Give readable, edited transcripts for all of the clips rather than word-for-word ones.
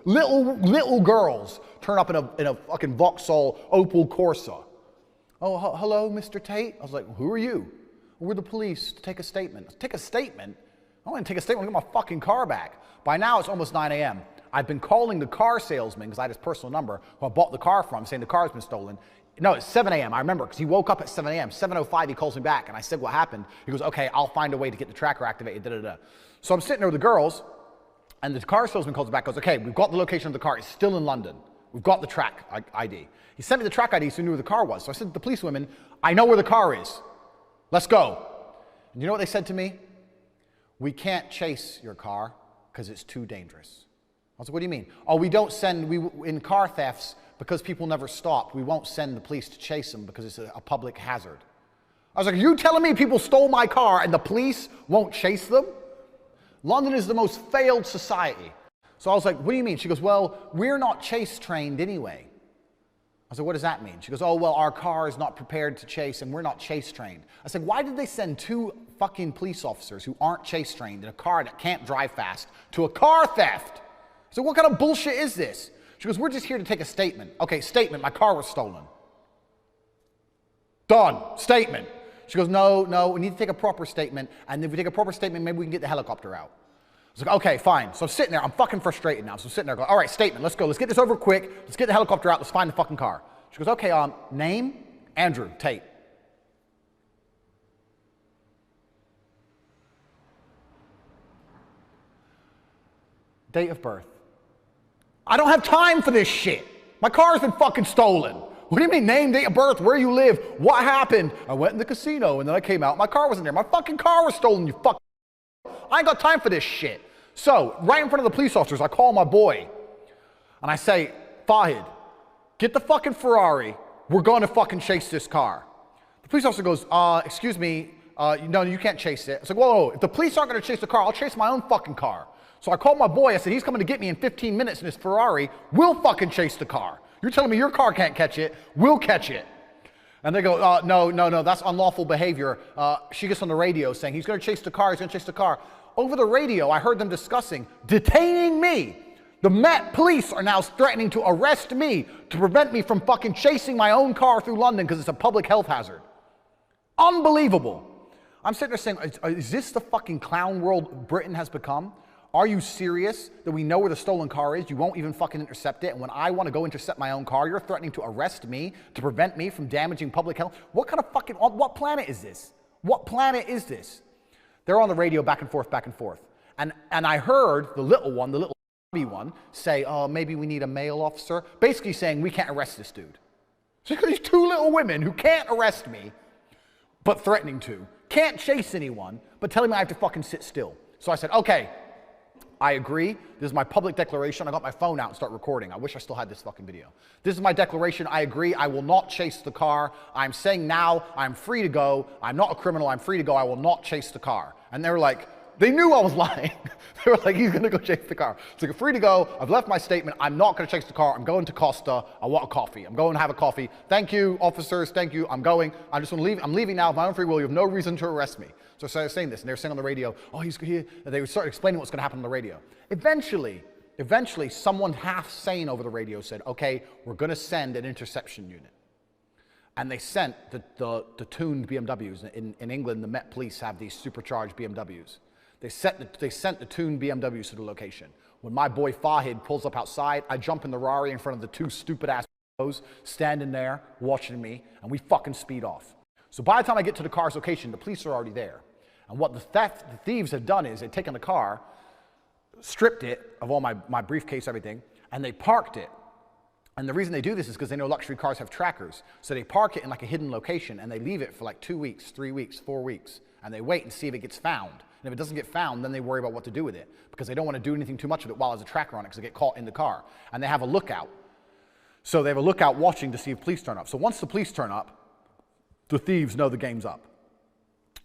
Little girls turn up in a fucking Vauxhall Opel Corsa. Oh, hello, Mr. Tate. I was like, who are you? We're the police to take a statement. Take a statement? I want to take a statement. Get my fucking car back. By now, it's almost 9 a.m. I've been calling the car salesman, because I had his personal number, who I bought the car from, saying the car's been stolen. No, it's 7 a.m. I remember, because he woke up at 7 a.m. 7:05, he calls me back, and I said what happened. He goes, okay, I'll find a way to get the tracker activated, da-da-da. So I'm sitting there with the girls, and the car salesman calls me back, goes, okay, we've got the location of the car. It's still in London. We've got the track ID. He sent me the track ID so he knew where the car was. So I said to the police women, I know where the car is. Let's go. And you know what they said to me? We can't chase your car because it's too dangerous. I was like, what do you mean? Oh, we don't send, in car thefts, because people never stop, we won't send the police to chase them because it's a public hazard. I was like, are you telling me people stole my car and the police won't chase them? London is the most failed society. So I was like, what do you mean? She goes, well, we're not chase trained anyway. I said, what does that mean? She goes, oh, well, our car is not prepared to chase and we're not chase trained. I said, why did they send 2 fucking police officers who aren't chase trained in a car that can't drive fast to a car theft? I said, what kind of bullshit is this? She goes, we're just here to take a statement. Okay, statement, my car was stolen. Done, statement. She goes, no, we need to take a proper statement, and if we take a proper statement, maybe we can get the helicopter out. I was like, okay, fine. So I'm sitting there, I'm fucking frustrated now. So I'm sitting there going, all right, statement, let's go. Let's get this over quick. Let's get the helicopter out. Let's find the fucking car. She goes, okay, name? Andrew Tate. Date of birth. I don't have time for this shit. My car's been fucking stolen. What do you mean, name, date of birth, where you live, what happened? I went in the casino and then I came out, my car wasn't there. My fucking car was stolen, you fuck. I ain't got time for this shit. So, right in front of the police officers, I call my boy and I say, Fahid, get the fucking Ferrari. We're going to fucking chase this car. The police officer goes, excuse me, no, you can't chase it. I said, whoa, if the police aren't going to chase the car, I'll chase my own fucking car. So I called my boy, I said, he's coming to get me in 15 minutes in his Ferrari. We'll fucking chase the car. You're telling me your car can't catch it, we'll catch it. And they go, no, that's unlawful behavior. She gets on the radio saying, he's going to chase the car, he's going to chase the car. Over the radio, I heard them discussing detaining me. The Met police are now threatening to arrest me to prevent me from fucking chasing my own car through London because it's a public health hazard. Unbelievable. I'm sitting there saying, is this the fucking clown world Britain has become? Are you serious that we know where the stolen car is? You won't even fucking intercept it. And when I want to go intercept my own car, you're threatening to arrest me to prevent me from damaging public health? What kind of fucking, what planet is this? What planet is this? They're on the radio back and forth, back and forth. And I heard the little one say, oh, maybe we need a male officer. Basically saying, we can't arrest this dude. So these 2 little women who can't arrest me, but threatening to, can't chase anyone, but telling me I have to fucking sit still. So I said, okay, I agree. This is my public declaration. I got my phone out and start recording. I wish I still had this fucking video. This is my declaration. I agree. I will not chase the car. I'm saying now I'm free to go. I'm not a criminal. I'm free to go. I will not chase the car. And they were like, they knew I was lying. They were like, he's going to go chase the car. So you're free to go. I've left my statement. I'm not going to chase the car. I'm going to Costa. I want a coffee. I'm going to have a coffee. Thank you, officers. Thank you. I'm going. I just want to leave. I'm leaving now of my own free will. You have no reason to arrest me. So I started saying this, and they were saying on the radio, oh, he's here. They would start explaining what's going to happen on the radio. Eventually, someone half sane over the radio said, okay, we're going to send an interception unit. And they sent the tuned BMWs. In England, the Met police have these supercharged BMWs. They sent the tuned BMWs to the location. When my boy Fahid pulls up outside, I jump in the Rari in front of the 2 stupid-ass standing there watching me, and we fucking speed off. So by the time I get to the car's location, the police are already there. And what the thieves have done is they've taken the car, stripped it of all my briefcase, everything, and they parked it. And the reason they do this is because they know luxury cars have trackers. So they park it in like a hidden location, and they leave it for like 2 weeks, 3 weeks, 4 weeks, and they wait and see if it gets found. And if it doesn't get found, then they worry about what to do with it, because they don't want to do anything too much with it while there's a tracker on it, because they get caught in the car. And they have a lookout. So they have a lookout watching to see if police turn up. So once the police turn up, the thieves know the game's up.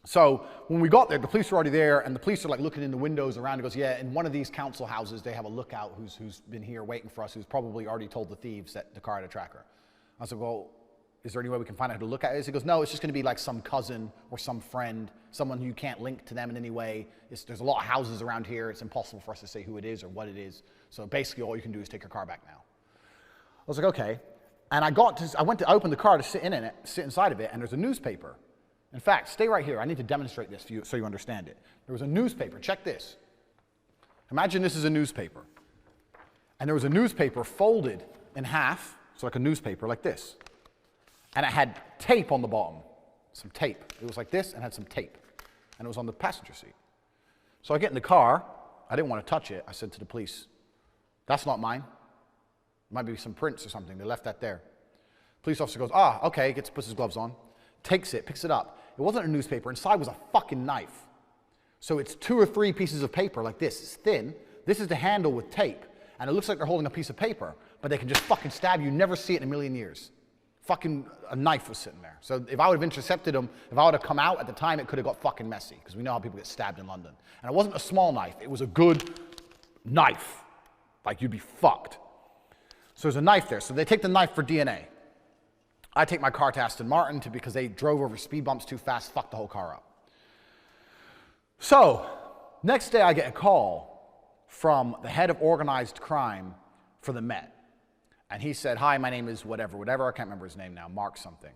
So when we got there, the police were already there, and the police are like looking in the windows around. He goes, yeah, in one of these council houses, they have a lookout who's been here waiting for us, who's probably already told the thieves that the car had a tracker. I said, well, is there any way we can find out who to look at it? He goes, no, it's just going to be like some cousin or some friend, someone who you can't link to them in any way. There's a lot of houses around here. It's impossible for us to say who it is or what it is. So basically all you can do is take your car back now. I was like, okay. And I went to open the car to sit inside of it, and there's a newspaper. In fact, stay right here. I need to demonstrate this for you so you understand it. There was a newspaper. Check this. Imagine this is a newspaper. And there was a newspaper folded in half, so like a newspaper like this. And it had tape on the bottom, some tape. It was like this and had some tape. And it was on the passenger seat. So I get in the car. I didn't want to touch it. I said to the police, that's not mine. It might be some prints or something. They left that there. Police officer goes, okay, puts his gloves on, takes it, picks it up. It wasn't a newspaper. Inside was a fucking knife. So it's 2 or 3 pieces of paper like this. It's thin. This is the handle with tape. And it looks like they're holding a piece of paper, but they can just fucking stab you. Never see it in a million years. Fucking a knife was sitting there. So if I would have intercepted them, if I would have come out at the time, it could have got fucking messy, because we know how people get stabbed in London. And it wasn't a small knife. It was a good knife. Like, you'd be fucked. So there's a knife there. So they take the knife for DNA. I take my car to Aston Martin because they drove over speed bumps too fast, fucked the whole car up. So next day I get a call from the head of organized crime for the Met. And he said, hi, my name is whatever, I can't remember his name now, Mark something.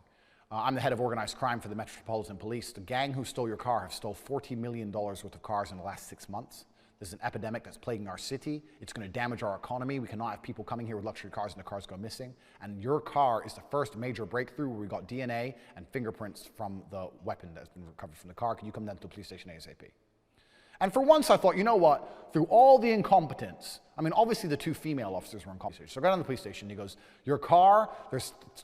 I'm the head of organized crime for the Metropolitan Police. The gang who stole your car have stole $40 million worth of cars in the last 6 months. There's an epidemic that's plaguing our city. It's going to damage our economy. We cannot have people coming here with luxury cars and the cars go missing. And your car is the first major breakthrough where we got DNA and fingerprints from the weapon that's been recovered from the car. Can you come down to the police station ASAP? And for once I thought, you know what, through all the incompetence, I mean, obviously the 2 female officers were incompetent. So I got down to the police station, he goes, your car,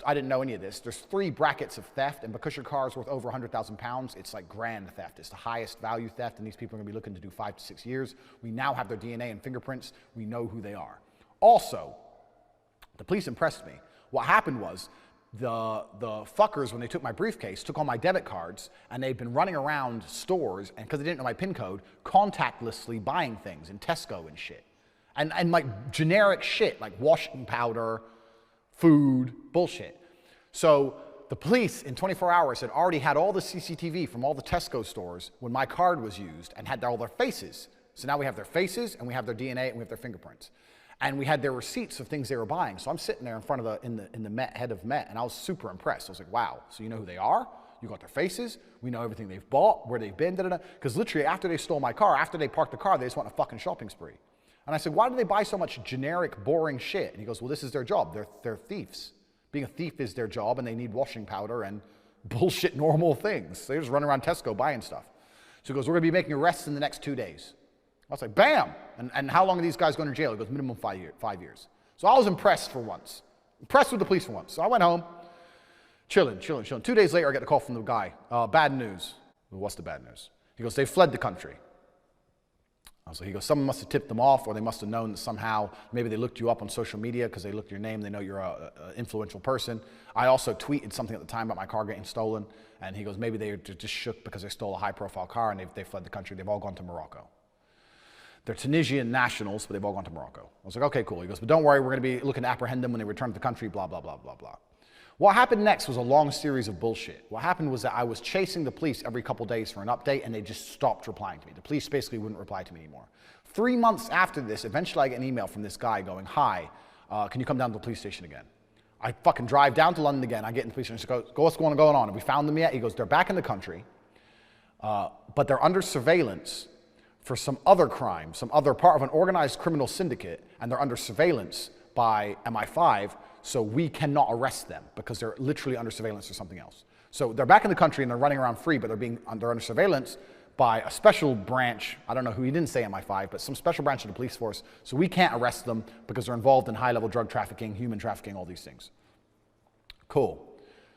I didn't know any of this, there's 3 brackets of theft, and because your car is worth over 100,000 pounds, it's like grand theft. It's the highest value theft, and these people are gonna be looking to do 5 to 6 years. We now have their DNA and fingerprints. We know who they are. Also, the police impressed me. What happened was, the fuckers, when they took my briefcase, took all my debit cards, and they've been running around stores, and because they didn't know my PIN code, contactlessly buying things in Tesco and shit. And like generic shit, like washing powder, food, bullshit. So the police in 24 hours had already had all the CCTV from all the Tesco stores when my card was used and had all their faces. So now we have their faces, and we have their DNA, and we have their fingerprints. And we had their receipts of things they were buying. So I'm sitting there in front of in the Met, head of Met, and I was super impressed. I was like, wow, so you know who they are? You got their faces, we know everything they've bought, where they've been, da-da-da. Because literally after they stole my car, after they parked the car, they just went on a fucking shopping spree. And I said, why do they buy so much generic, boring shit? And he goes, well, this is their job. They're thieves. Being a thief is their job, and they need washing powder and bullshit normal things. So they just run around Tesco buying stuff. So he goes, we're gonna be making arrests in the next 2 days. I was like, bam! And how long are these guys going to jail? He goes, minimum 5 years. So I was impressed for once. Impressed with the police for once. So I went home, chilling. 2 days later, I get a call from the guy. Bad news. Well, what's the bad news? He goes, they fled the country. He goes, someone must have tipped them off, or they must have known that somehow, maybe they looked you up on social media because they looked your name, they know you're an influential person. I also tweeted something at the time about my car getting stolen, and he goes, maybe they were just shook because they stole a high-profile car and they fled the country. They've all gone to Morocco. They're Tunisian nationals, but they've all gone to Morocco. I was like, okay, cool. He goes, but don't worry, we're going to be looking to apprehend them when they return to the country, blah, blah, blah, blah, blah. What happened next was a long series of bullshit. What happened was that I was chasing the police every couple days for an update, and they just stopped replying to me. The police basically wouldn't reply to me anymore. 3 months after this, eventually I get an email from this guy going, hi, can you come down to the police station again? I fucking drive down to London again. I get in the police station. He goes, what's going on? Have we found them yet? He goes, they're back in the country, but they're under surveillance for some other crime, some other part of an organized criminal syndicate, and they're under surveillance by MI5, so we cannot arrest them because they're literally under surveillance for something else. So they're back in the country and they're running around free, but they're under surveillance by a special branch, I don't know who, he didn't say MI5, but some special branch of the police force, so we can't arrest them because they're involved in high-level drug trafficking, human trafficking, all these things. Cool.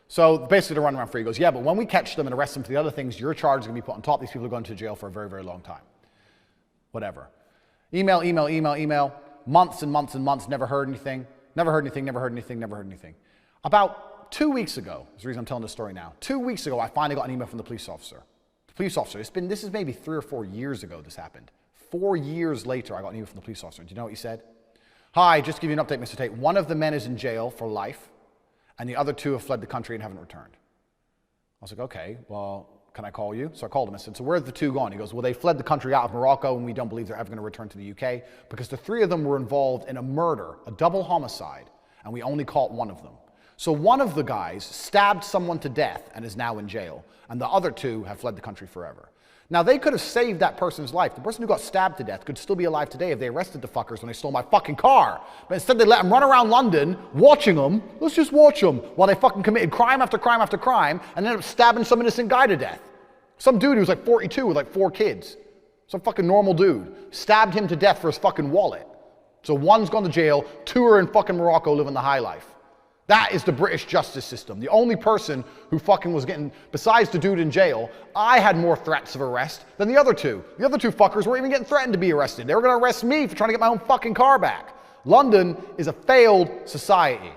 So basically they're running around free. He goes, yeah, but when we catch them and arrest them for the other things, your charge is going to be put on top. These people are going to jail for a very, very long time. Whatever. Email. Months and months and months, never heard anything. About 2 weeks ago, that's the reason I'm telling this story now. 2 weeks ago, I finally got an email from the police officer. The police officer, this is maybe 3 or 4 years ago this happened. 4 years later, I got an email from the police officer. Do you know what he said? Hi, just to give you an update, Mr. Tate. One of the men is in jail for life, and the other 2 have fled the country and haven't returned. I was like, okay, well, can I call you? So I called him. I said, so where are the 2 gone? He goes, well, they fled the country out of Morocco, and we don't believe they're ever going to return to the UK because the 3 of them were involved in a murder, a double homicide, and we only caught 1 of them. So one of the guys stabbed someone to death and is now in jail, and the other 2 have fled the country forever. Now, they could have saved that person's life. The person who got stabbed to death could still be alive today if they arrested the fuckers when they stole my fucking car. But instead, they let them run around London, watching them. Let's just watch them while they fucking committed crime after crime after crime and ended up stabbing some innocent guy to death. Some dude who was like 42 with like 4 kids. Some fucking normal dude. Stabbed him to death for his fucking wallet. So 1's gone to jail, 2 are in fucking Morocco living the high life. That is the British justice system. The only person who fucking was getting, besides the dude in jail, I had more threats of arrest than the other 2. The other 2 fuckers weren't even getting threatened to be arrested. They were going to arrest me for trying to get my own fucking car back. London is a failed society.